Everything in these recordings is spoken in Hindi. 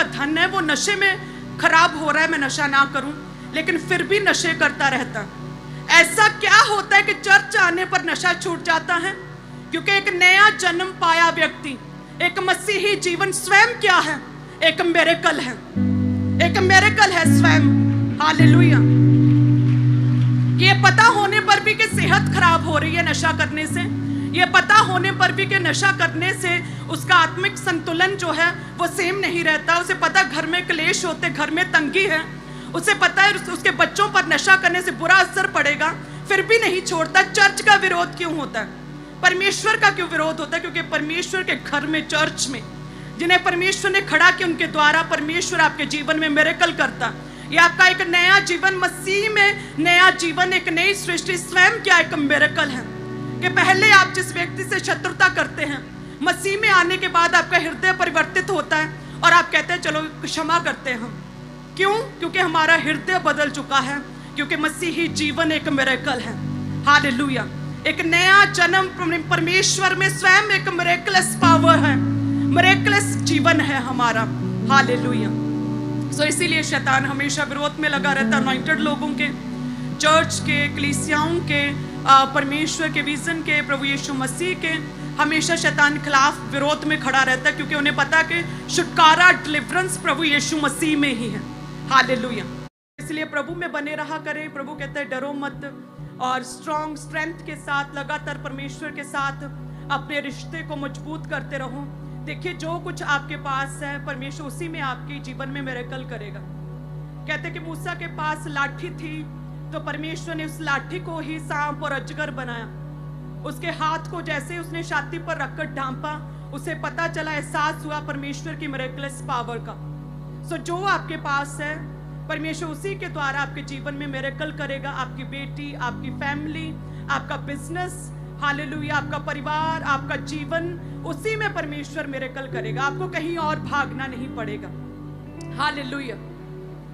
का धन है वो नशे में खराब हो रहा है, मैं नशा ना करूं, लेकिन फिर भी नशे करता रहता। ऐसा क्या होता है कि चर्च आने पर नशा छूट जाता है? क्योंकि एक नया जन्म पाया व्यक्ति, एक मसीही जीवन स्वयं क्या है? एक मिरेकल है, एक मिरेकल है स्वयं। हालेलुया। ये पता होने पर भी कि सेहत खराब हो रही है नशा करने से, ये पता होने पर भी कि नशा करने से उसका आत्मिक संतुलन जो है वो सेम नहीं रहता, उसे पता घर में क्लेश होते, घर में तंगी है, उसे पता है उसके बच्चों पर नशा करने से बुरा असर पड़ेगा, फिर भी नहीं छोड़ता। चर्च का विरोध क्यों होता है? परमेश्वर का क्यों विरोध होता है? क्योंकि परमेश्वर के घर में, चर्च में जिन्हें परमेश्वर ने खड़ा किया, उनके द्वारा परमेश्वर आपके जीवन में मिरेकल करता। ये आपका एक नया जीवन, मसीह में नया जीवन, एक नई सृष्टि स्वयं क्या एक मिरेकल है। कि पहले आप जिस व्यक्ति से शत्रुता करते हैं, मसीह में आने के बाद आपका हृदय परिवर्तित होता है और आप कहते हैं चलो क्षमा करते हैं हम। क्यों? क्योंकि हमारा हृदय बदल चुका है, क्योंकि मसीही जीवन एक मिरेकल है। हालेलुया। एक नया जन्म परमेश्वर में स्वयं एक मिरेकलस पावर है, मिरेकलस जीवन है हमारा। हालेलुया। सो इसीलिए शैतान हमेशा विरोध में लगा रहता है अनॉइंटेड लोगों के, चर्च के, कलीसियाओं के, परमेश्वर के विजन के, प्रभु यीशु मसीह के। हमेशा शैतान खिलाफ विरोध में खड़ा रहता है, क्योंकि उन्हें पता है कि छुटकारा, डिलीवरेंस प्रभु यीशु मसीह में ही है। हालेलुया। इसलिए प्रभु में बने रहा करें। प्रभु कहते हैं डरो मत, और स्ट्रेंथ के साथ लगातार परमेश्वर के साथ अपने रिश्ते को मजबूत करते रहो। देखिए जो कुछ आपके पास है परमेश्वर उसी में आपके जीवन में मिरेकल करेगा। कहते कि मूसा के पास लाठी थी तो परमेश्वर ने उस लाठी को ही सांप और अजगर बनाया। उसके हाथ को जैसे उसने छाती पर रखकर ढांपा, उसे पता चला, एहसास हुआ परमेश्वर की मिरेकलस पावर का। सो जो आपके पास है परमेश्वर उसी के द्वारा आपके जीवन में मिरेकल करेगा। आपकी बेटी, आपकी फैमिली, आपका बिजनेस, हालेलुया, आपका परिवार, आपका जीवन, उसी में परमेश्वर मिरेकल करेगा। आपको कहीं और भागना नहीं पड़ेगा। हालेलुया।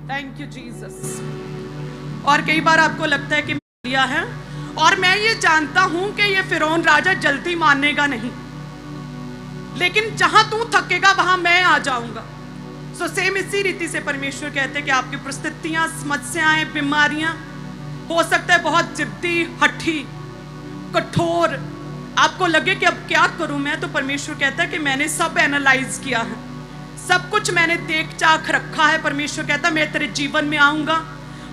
Thank you Jesus. और कई बार आपको लगता है कि लिया है, और मैं ये जानता हूं कि ये फिरौन राजा जल्दी मानेगा नहीं, लेकिन जहां तू थकेगा वहां मैं आ जाऊंगा। सो सेम इसी रीति से परमेश्वर कहते हैं कि आपकी परिस्थितियां, समस्याएं, बीमारियां हो सकता है बहुत जिद्दी, हठी, कठोर, आपको लगे कि अब क्या करूं मैं, तो परमेश्वर कहता है कि मैंने सब एनालाइज किया है, सब कुछ मैंने देख चाख रखा है। परमेश्वर कहता है मैं तेरे जीवन में आऊंगा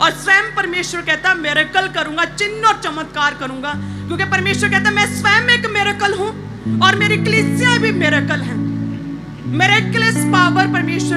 और स्वयं परमेश्वर कहता है मिरेकल करूंगा, चिन्ह और चमत्कार करूंगा। क्योंकि परमेश्वर कहता है मैं स्वयं एक मिरेकल हूं और मेरी कलीसियां भी मिरेकल हैं। मिरेकलस पावर परमेश्वर